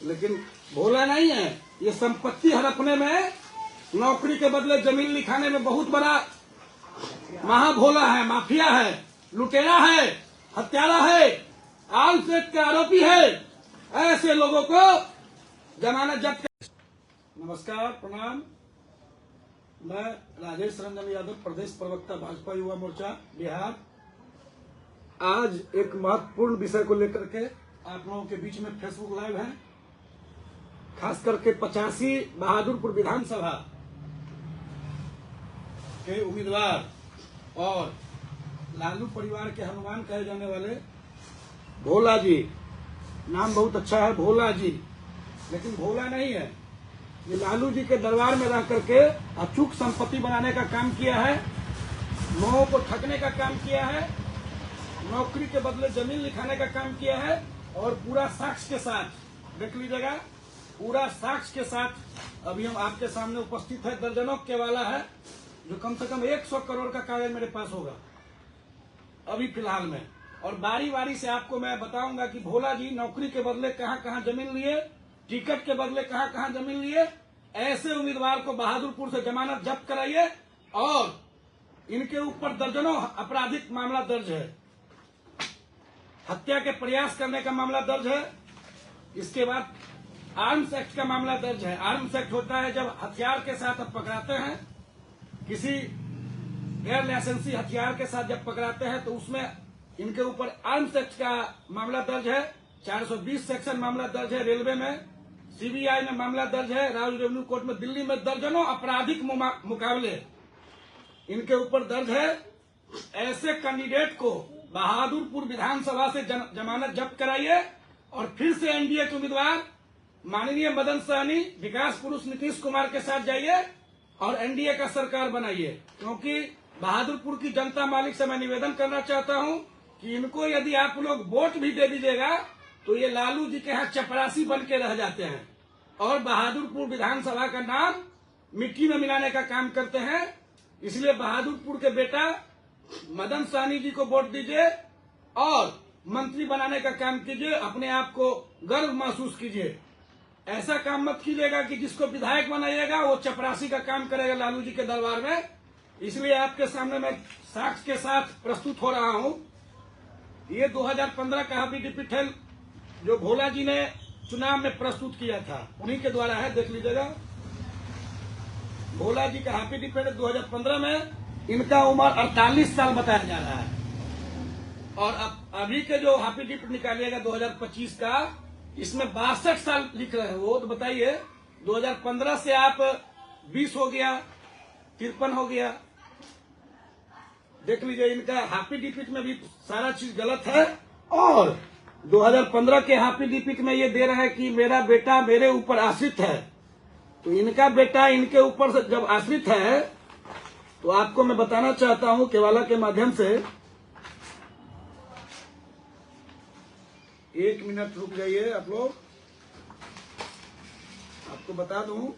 लेकिन भोला नहीं है। ये संपत्ति हड़पने में, नौकरी के बदले जमीन लिखाने में बहुत बड़ा महाभोला है, माफिया है, लुटेरा है, हत्यारा है, आर्म्स एक्ट के आरोपी है। ऐसे लोगों को जमानत जब्त। नमस्कार, प्रणाम। मैं राजेश रंजन यादव, प्रदेश प्रवक्ता भाजपा युवा मोर्चा बिहार। आज एक महत्वपूर्ण विषय को लेकर के आप लोगों के बीच में फेसबुक लाइव है। खास करके 85 बहादुरपुर विधानसभा के उम्मीदवार और लालू परिवार के हनुमान कहे जाने वाले भोला जी, नाम बहुत अच्छा है भोला जी, लेकिन भोला नहीं है। ये लालू जी के दरबार में रह करके अचूक संपत्ति बनाने का काम किया है, लोगों को ठगने का काम किया है, नौकरी के बदले जमीन लिखाने का काम किया है। और पूरा साक्ष्य के साथ देख लीजिएगा, पूरा साक्ष्य के साथ अभी हम आपके सामने उपस्थित है। दर्जनों के वाला है, जो कम से कम 100 करोड़ का कागज मेरे पास होगा अभी फिलहाल में। और बारी बारी से आपको मैं बताऊंगा कि भोला जी नौकरी के बदले कहां कहां जमीन लिए, टिकट के बदले कहां कहां जमीन लिए। ऐसे उम्मीदवार को बहादुरपुर से जमानत जब्त कराइए और इनके ऊपर दर्जनों आपराधिक मामला दर्ज है। हत्या के प्रयास करने का मामला दर्ज है। इसके बाद आर्म्स एक्ट का मामला दर्ज है। आर्म्स एक्ट होता है जब हथियार के साथ आप पकड़ाते हैं, किसी गैर लाइसेंसी हथियार के साथ जब पकड़ाते हैं, तो उसमें इनके ऊपर आर्म्स एक्ट का मामला दर्ज है। 420 सेक्शन मामला दर्ज है। रेलवे में, सीबीआई में मामला दर्ज है। राज्य रेवेन्यू कोर्ट में दिल्ली में दर्जनों आपराधिक मुकाबले इनके ऊपर दर्ज है। ऐसे कैंडिडेट को बहादुरपुर विधानसभा से जमानत जब्त कराइए और फिर से एनडीए के उम्मीदवार माननीय मदन सहनी, विकास पुरुष नीतीश कुमार के साथ जाइए और एनडीए का सरकार बनाइए। क्योंकि बहादुरपुर की जनता मालिक से मैं निवेदन करना चाहता हूं कि इनको यदि आप लोग वोट भी दे दीजिएगा तो ये लालू जी के यहाँ चपरासी बन के रह जाते हैं और बहादुरपुर विधानसभा का नाम मिट्टी में मिलाने का काम करते हैं। इसलिए बहादुरपुर के बेटा मदन सहनी जी को वोट दीजिए और मंत्री बनाने का काम कीजिए। अपने आप को गर्व महसूस कीजिए। ऐसा काम मत कीजिएगा कि जिसको विधायक बनाइएगा वो चपरासी का काम करेगा लालू जी के दरबार में। इसलिए आपके सामने मैं साक्ष्य के साथ प्रस्तुत हो रहा हूं। ये 2015 का एफिडेविट है जो भोला जी ने चुनाव में प्रस्तुत किया था, उन्हीं के द्वारा है, देख लीजिएगा। भोला जी का एफिडेविट 2015 में, इनका उम्र 48 साल बताया जा रहा है। और अब अभी के जो एफिडेविट निकालिएगा 2025 का, इसमें 62 साल लिख रहे हैं वो। तो बताइए 2015 से आप 20 हो गया, 53 हो गया। देख लीजिए, इनका एफिडेविट में भी सारा चीज गलत है। और 2015 के एफिडेविट में ये दे रहा है कि मेरा बेटा मेरे ऊपर आश्रित है। तो इनका बेटा इनके ऊपर से जब आश्रित है, तो आपको मैं बताना चाहता हूं केवाला के माध्यम से। 1 मिनट रुक जाइए आप लोग, आपको बता दूं।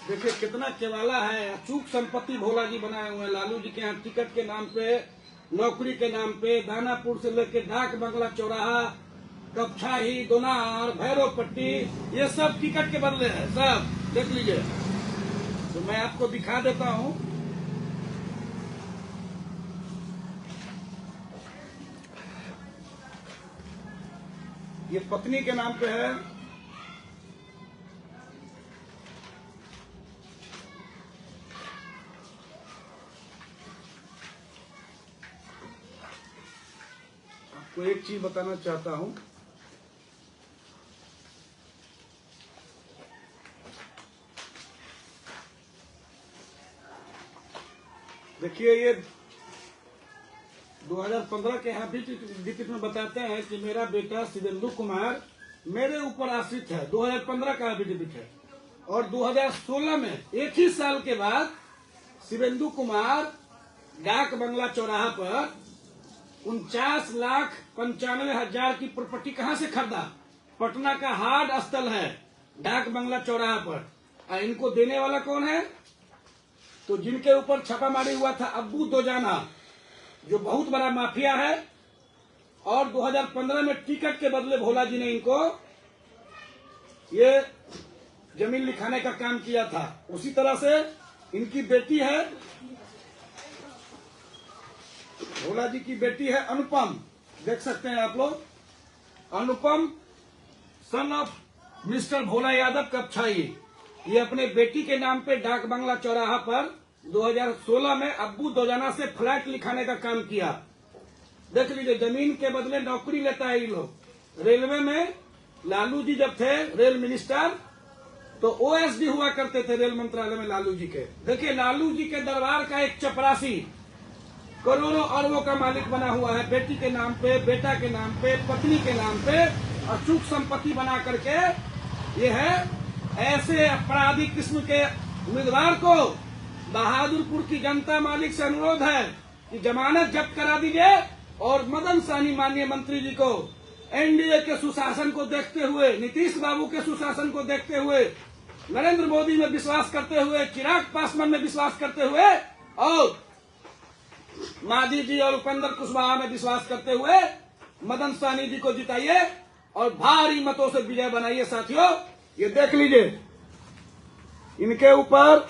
देखिए कितना केवाला है। अचूक संपत्ति भोला जी बनाए हुए हैं लालू जी के यहाँ। टिकट के नाम पे, नौकरी के नाम पे, दानापुर से लेके डाक बंगला चौराहा, कपछाही, दोनार, भैरव पट्टी, ये सब टिकट के बदले है सब। देख लीजिए, तो मैं आपको दिखा देता हूं। ये पत्नी के नाम पे है। आपको एक चीज बताना चाहता हूं। देखिए, ये 2015 के एफिडेविट में बताते हैं कि मेरा बेटा शिवेंदु कुमार मेरे ऊपर आश्रित है। 2015 का एफिडेविट है। और 2016 में, एक ही साल के बाद, शिवेंदु कुमार डाक बंगला चौराहा पर 49,95,000 की प्रॉपर्टी कहां से खरीदा? पटना का हार्ड स्थल है डाक बंगला चौराहा पर। इनको देने वाला कौन है? तो जिनके ऊपर छापामारी हुआ था अब्बू दोजाना, जो बहुत बड़ा माफिया है, और 2015 में टिकट के बदले भोला जी ने इनको ये जमीन लिखाने का काम किया था। उसी तरह से इनकी बेटी है, भोला जी की बेटी है अनुपम, देख सकते हैं आप लोग, अनुपम son of mister Bhola Yadav कपछाई। ये अपने बेटी के नाम पे डाक बंगला चौराहा पर 2016 में अब्बू दोजाना से फ्लैट लिखाने का काम किया। देख लीजिए, जमीन के बदले नौकरी लेता है ये लोग। रेलवे में लालू जी जब थे रेल मिनिस्टर, तो ओएसडी हुआ करते थे रेल मंत्रालय में लालू जी के। देखिए, लालू जी के दरबार का एक चपरासी करोड़ों अरबों का मालिक बना हुआ है, बेटी के नाम पे, बेटा के नाम पे, पत्नी के नाम पे अचूक संपत्ति बना करके। ये है ऐसे अपराधी किस्म के उम्मीदवार को बहादुरपुर की जनता मालिक से अनुरोध है कि जमानत जब्त करा दीजिए और मदन सहनी माननीय मंत्री जी को एनडीए के सुशासन को देखते हुए, नीतीश बाबू के सुशासन को देखते हुए, नरेंद्र मोदी में विश्वास करते हुए, चिराग पासवान में विश्वास करते हुए और मांझी जी और उपेंद्र कुशवाहा में विश्वास करते हुए मदन सहनी जी को जिताइए और भारी मतों से विजय बनाइए। साथियों, ये देख लीजिए, इनके ऊपर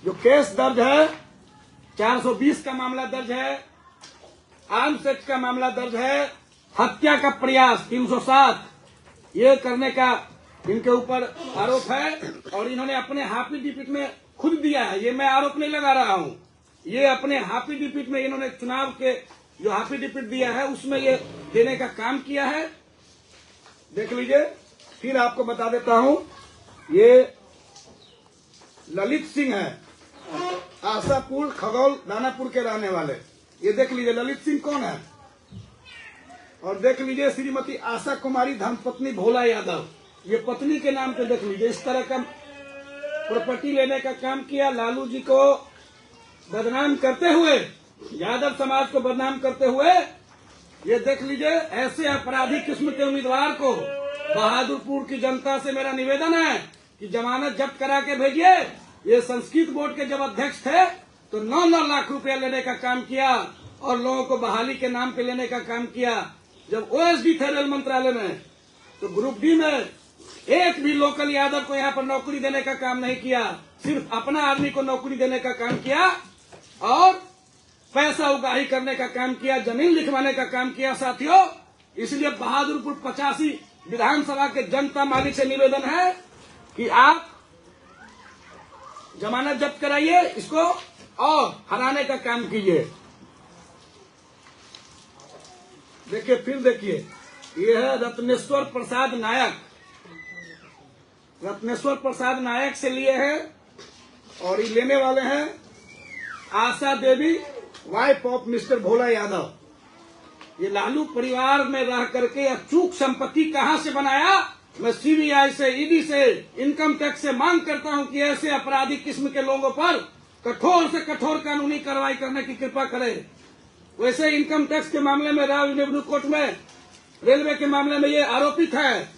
जो केस दर्ज है 420 का मामला दर्ज है, आर्म्स एक्ट का मामला दर्ज है, हत्या का प्रयास 307 ये करने का इनके ऊपर आरोप है। और इन्होंने अपने हाफी डिपिट में खुद दिया है, ये मैं आरोप नहीं लगा रहा हूं, ये अपने हाफी डिपिट में इन्होंने चुनाव के जो हाफी डिपिट दिया है उसमें ये देने का काम किया है। देख लीजिए, फिर आपको बता देता हूं, ये ललित सिंह है, आशापुर खगौल दानापुर के रहने वाले। ये देख लीजिए ललित सिंह कौन है। और देख लीजिए श्रीमती आशा कुमारी धर्मपत्नी भोला यादव, ये पत्नी के नाम पे देख लीजिए इस तरह का प्रॉपर्टी लेने का काम किया। लालू जी को बदनाम करते हुए, यादव समाज को बदनाम करते हुए, ये देख लीजिए ऐसे अपराधी किस्म के उम्मीदवार को बहादुरपुर की जनता से मेरा निवेदन है कि जमानत जब्त करा के भेजिए। ये संस्कृत बोर्ड के जब अध्यक्ष थे तो 9-9 लाख रुपया लेने का काम किया और लोगों को बहाली के नाम पे लेने का काम किया। जब ओएसडी थे रेल मंत्रालय में तो ग्रुप डी में एक भी लोकल यादव को यहाँ पर नौकरी देने का काम नहीं किया, सिर्फ अपना आदमी को नौकरी देने का काम किया और पैसा उगाही करने का काम किया, जमीन लिखवाने का काम किया। साथियों, इसलिए बहादुरपुर 85 विधानसभा के जनता मालिक से निवेदन है कि आप जमानत जब्त कराइए इसको और हराने का काम कीजिए। देखिए, फिर देखिए, ये है रत्नेश्वर प्रसाद नायक, रत्नेश्वर प्रसाद नायक से लिए हैं और ये लेने वाले हैं Asha Devi, wife of mister Bhola Yadav. ये लालू परिवार में रह करके अचूक संपत्ति कहां से बनाया, मैं सीबीआई से, ईडी से, इनकम टैक्स से मांग करता हूं कि ऐसे अपराधी किस्म के लोगों पर कठोर से कठोर कानूनी कार्रवाई करने की कृपा करें। वैसे इनकम टैक्स के मामले में राव रेवेन्यू कोर्ट में, रेलवे के मामले में ये आरोपित है,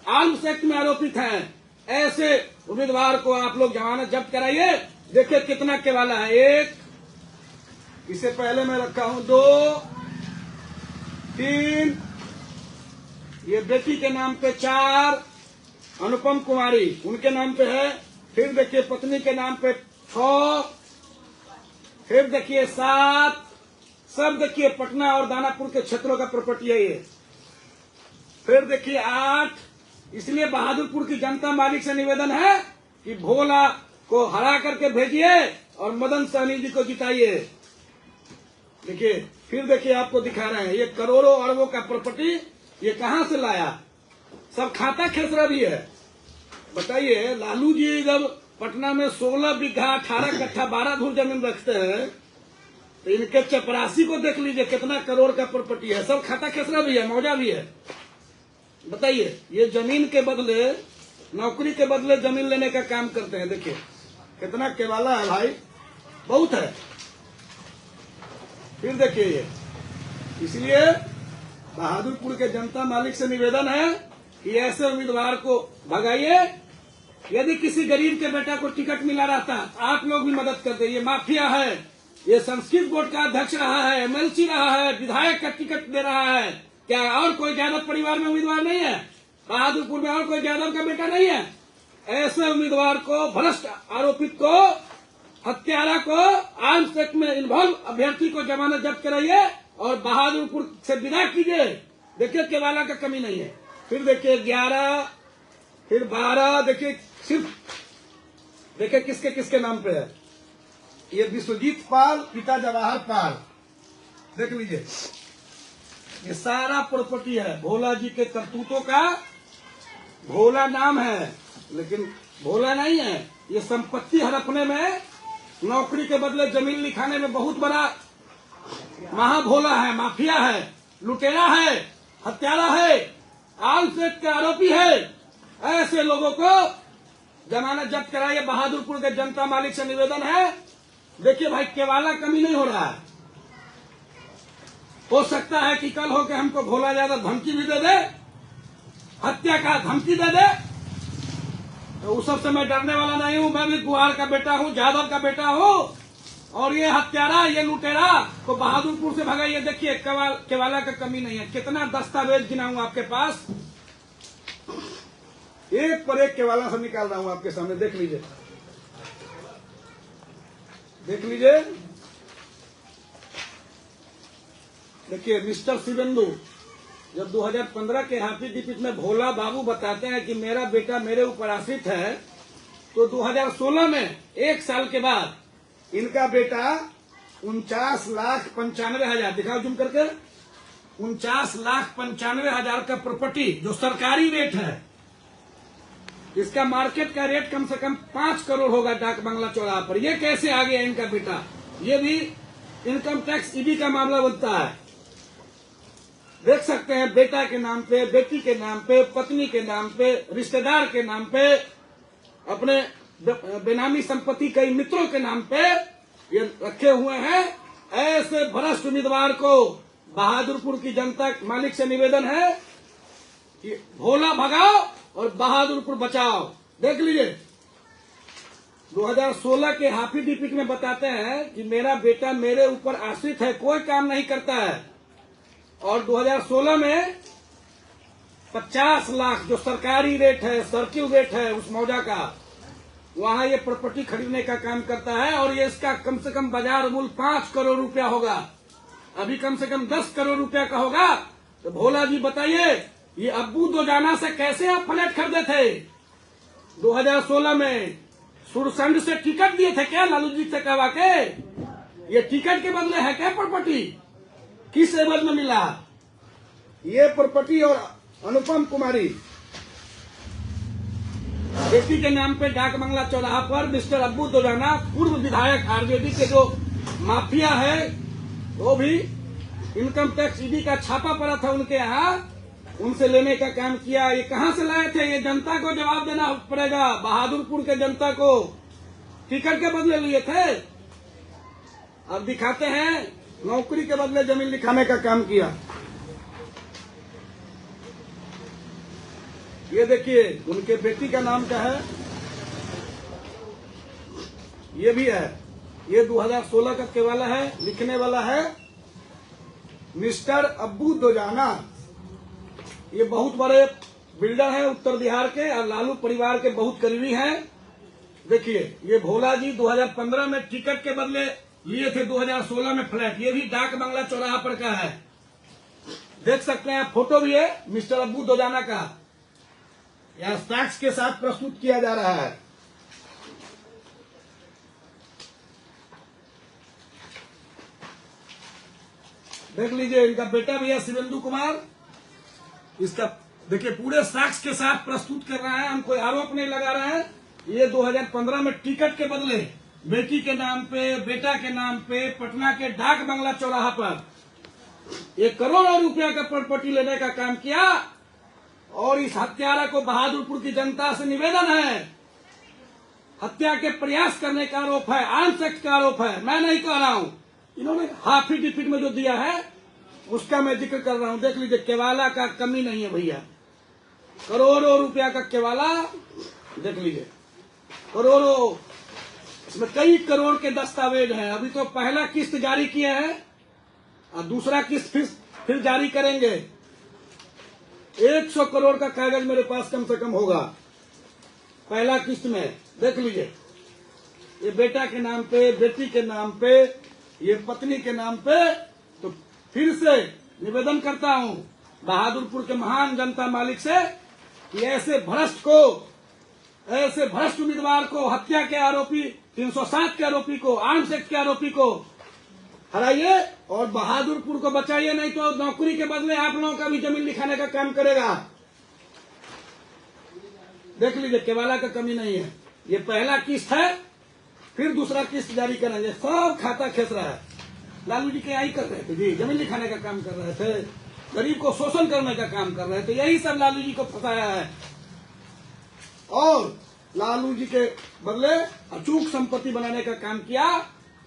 आर्म्स एक्ट में आरोपित है। ऐसे उम्मीदवार को आप लोग जमानत जब्त कराइए। देखिए कितना केवाला है, एक, इसे पहले मैं रखा हूं 2, 3, ये बेटी के नाम पे 4, अनुपम कुमारी उनके नाम पे है। फिर देखिए पत्नी के नाम पे 6, फिर देखिए 7, सब देखिए पटना और दानापुर के क्षेत्रों का प्रॉपर्टी है ये। फिर देखिए 8, इसलिए बहादुरपुर की जनता मालिक से निवेदन है कि भोला को हरा करके भेजिए और मदन सहनी जी को जिताइए। देखिए, फिर देखिए आपको दिखा रहे हैं, ये करोड़ों अरबों का प्रॉपर्टी ये कहां से लाया, सब खाता खेसरा भी है। बताइए, लालू जी जब पटना में 16 बीघा 18 कट्ठा 12 धूर जमीन रखते हैं तो इनके चपरासी को देख लीजिए कितना करोड़ का प्रॉपर्टी है, सब खाता खेसरा भी है, मौजा भी है। बताइए, ये जमीन के बदले, नौकरी के बदले जमीन लेने का काम करते हैं। देखिए कितना केवाला है भाई, बहुत है। फिर देखिए ये, इसलिए बहादुरपुर के जनता मालिक से निवेदन है कि ऐसे उम्मीदवार को भगाइए। यदि किसी गरीब के बेटा को टिकट मिला रहता आप लोग भी मदद करते। ये माफिया है, ये संस्कृत बोर्ड का अध्यक्ष रहा है, एमएलसी रहा है, विधायक का टिकट दे रहा है। क्या और कोई यादव परिवार में उम्मीदवार नहीं है? बहादुरपुर में और कोई यादव का बेटा नहीं है? ऐसे उम्मीदवार को, भ्रष्ट आरोपित को, हत्यारा को, आर्म्स एक्ट में इन्वॉल्व अभ्यर्थी को जमानत जब्त कराइए और बहादुरपुर से विदा कीजिए। देखिए केवाला का कमी नहीं है। फिर देखिए 11, फिर 12, देखिए सिर्फ देखिए किसके किसके नाम पे है। ये विश्वजीत पाल, पिता जवाहर पाल, देख लीजिए। ये सारा प्रॉपर्टी है भोला जी के करतूतों का। भोला नाम है लेकिन भोला नहीं है। ये संपत्ति हड़पने में, नौकरी के बदले जमीन लिखाने में बहुत बड़ा महाभोला है, माफिया है, लुटेरा है, हत्यारा है, आर्म्स एक्ट के आरोपी है। ऐसे लोगों को जमानत जब्त कराइए। बहादुरपुर के जनता मालिक से निवेदन है। देखिए भाई केवाला कमी नहीं हो रहा है। हो सकता है कि कल हो के हमको भोला ज्यादा धमकी भी दे दे, हत्या का धमकी दे दे, तो उस सबसे मैं डरने वाला नहीं हूं। मैं भी गुहार का बेटा हूं, जादव का बेटा हूं। और ये हत्यारा, ये लुटेरा को बहादुरपुर से भगाइए। देखिए केवाला का कमी नहीं है। कितना दस्तावेज गिनाऊं आपके पास, एक पर एक केवाला से निकाल रहा हूं आपके सामने। देख लीजिए, देख लीजिए। देखिए मिस्टर शिवेंदु जब 2015 के हाफिज डिपिट में भोला बाबू बताते हैं कि मेरा बेटा मेरे ऊपर आश्रित है, तो 2016 में 1 साल के बाद इनका बेटा 49,95,000, दिखाओ जूम करके, 49,95,000 का प्रॉपर्टी जो सरकारी रेट है, इसका मार्केट का रेट कम से कम 5 करोड़ होगा डाक बंगला चौराहा पर। ये कैसे आ गया इनका बेटा? ये भी इनकम टैक्स ईडी का मामला बनता है। देख सकते हैं बेटा के नाम पे, बेटी के नाम पे, पत्नी के नाम पे, रिश्तेदार के नाम पे, अपने बेनामी संपत्ति कई मित्रों के नाम पे ये रखे हुए हैं। ऐसे भ्रष्ट उम्मीदवार को बहादुरपुर की जनता मालिक से निवेदन है कि भोला भगाओ और बहादुरपुर बचाओ। देख लीजिए 2016 के हाफिज डिपिट में बताते हैं कि मेरा बेटा मेरे ऊपर आश्रित है, कोई काम नहीं करता है। और 2016 में 50 लाख जो सरकारी रेट है, सर्किल रेट है उस मौजा का, वहां ये प्रॉपर्टी खरीदने का काम करता है। और ये इसका कम से कम बाजार मूल्य 5 करोड़ रुपया होगा। अभी कम से कम 10 करोड़ रुपया का होगा। तो भोला जी बताइए, ये अब्बू दोजाना से कैसे आप फ्लैट खरीदे थे? 2016 में सुरसंड से टिकट दिए थे क्या लालू जी से कहवा के? ये टिकट के बदले है क्या प्रॉपर्टी? किस एवज में मिला ये प्रॉपर्टी? और अनुपम कुमारी बेटी के नाम पे डाक बंगला चौराहा पर मिस्टर अब्बू दोजाना, पूर्व विधायक आरजेडी के जो माफिया है, वो भी इनकम टैक्स ईडी का छापा पड़ा था उनके यहाँ, उनसे लेने का काम किया। ये कहाँ से लाए थे? ये जनता को जवाब देना पड़ेगा। बहादुरपुर के जनता को टिकट के बदले लिए थे। अब दिखाते हैं नौकरी के बदले जमीन लिखाने का काम किया। ये देखिए उनके बेटी का नाम क्या है, ये भी है। ये 2016 का केवाला है, लिखने वाला है मिस्टर अब्बू दोजाना। ये बहुत बड़े बिल्डर हैं उत्तर बिहार के और लालू परिवार के बहुत करीबी हैं। देखिए ये भोला जी 2015 में टिकट के बदले लिए थे 2016 में फ्लैट। ये भी डाक बंगला चौराहा पर का है, देख सकते हैं। फोटो भी है मिस्टर अब्बू दोजाना का, यह टैक्स के साथ प्रस्तुत किया जा रहा है। देख लीजिए इनका बेटा भी है शिवेंदु कुमार। इसका देखिए पूरे साक्ष्य के साथ प्रस्तुत कर रहा है, हम कोई आरोप नहीं लगा रहे हैं। ये 2015 में टिकट के बदले बेटी के नाम पे, बेटा के नाम पे, पटना के डाक बंगला चौराहा पर 1 करोड़ रुपया का प्रॉपर्टी लेने का काम किया। और इस हत्यारा को बहादुरपुर की जनता से निवेदन है, हत्या के प्रयास करने का आरोप है, आर्म्स एक्ट का आरोप है। मैं नहीं कह रहा हूं, इन्होंने हाफिज डिपिट में जो दिया है उसका मैं जिक्र कर रहा हूं। देख लीजिए केवाला का कमी नहीं है भैया, करोड़ों रुपया का केवाला। देख लीजिए करोड़ों इसमें कई करोड़ के दस्तावेज हैं। अभी तो पहला किस्त जारी किए हैं और दूसरा किस्त फिर जारी करेंगे। 100 करोड़ का कागज मेरे पास कम से कम होगा पहला किस्त में। देख लीजिए, ये बेटा के नाम पे, बेटी के नाम पे, ये पत्नी के नाम पे। तो फिर से निवेदन करता हूं बहादुरपुर के महान जनता मालिक से कि ऐसे भ्रष्ट उम्मीदवार को, हत्या के आरोपी, 307 के आरोपी को, आर्म्स एक्ट के आरोपी को हराइए और बहादुरपुर को बचाइए, नहीं तो नौकरी के बदले आप लोगों का भी जमीन लिखाने का काम करेगा। देख लीजिए, केवाला का कमी नहीं है। ये पहला किस्त है, फिर दूसरा किस्त जारी करेंगे। सब खाता खेस रहा है। लालू जी क्या ही कर रहे थे जी, जमीन लिखाने का काम कर रहे थे, गरीब को शोषण करने का काम कर रहे थे। यही सब लालू जी को फंसाया है और लालू जी के बदले अचूक संपत्ति बनाने का काम किया।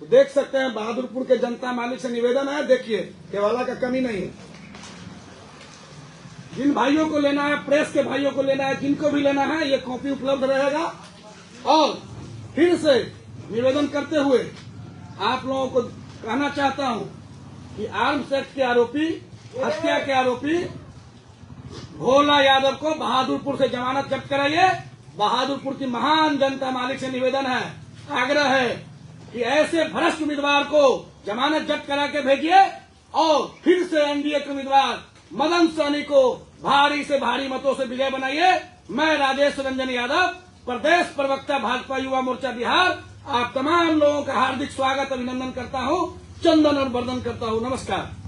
तो देख सकते हैं, बहादुरपुर के जनता मालिक से निवेदन है, देखिए केवाला का कमी नहीं है। जिन भाइयों को लेना है, प्रेस के भाइयों को लेना है, जिनको भी लेना है, ये कॉपी उपलब्ध रहेगा। और फिर से निवेदन करते हुए आप लोगों को कहना चाहता हूं कि आर्म्स एक्ट के आरोपी, हत्या के आरोपी भोला यादव को बहादुरपुर से जमानत जब्त कराइए। बहादुरपुर की महान जनता मालिक से निवेदन है, आग्रह है कि ऐसे भ्रष्ट उम्मीदवार को जमानत जब्त करा के भेजिए और फिर से एनडीए के उम्मीदवार मदन सहनी को भारी से भारी मतों से विजय बनाइए। मैं राजेश रंजन यादव, प्रदेश प्रवक्ता भाजपा युवा मोर्चा बिहार, आप तमाम लोगों का हार्दिक स्वागत, अभिनंदन करता हूं, चंदन और वंदन करता हूं। नमस्कार।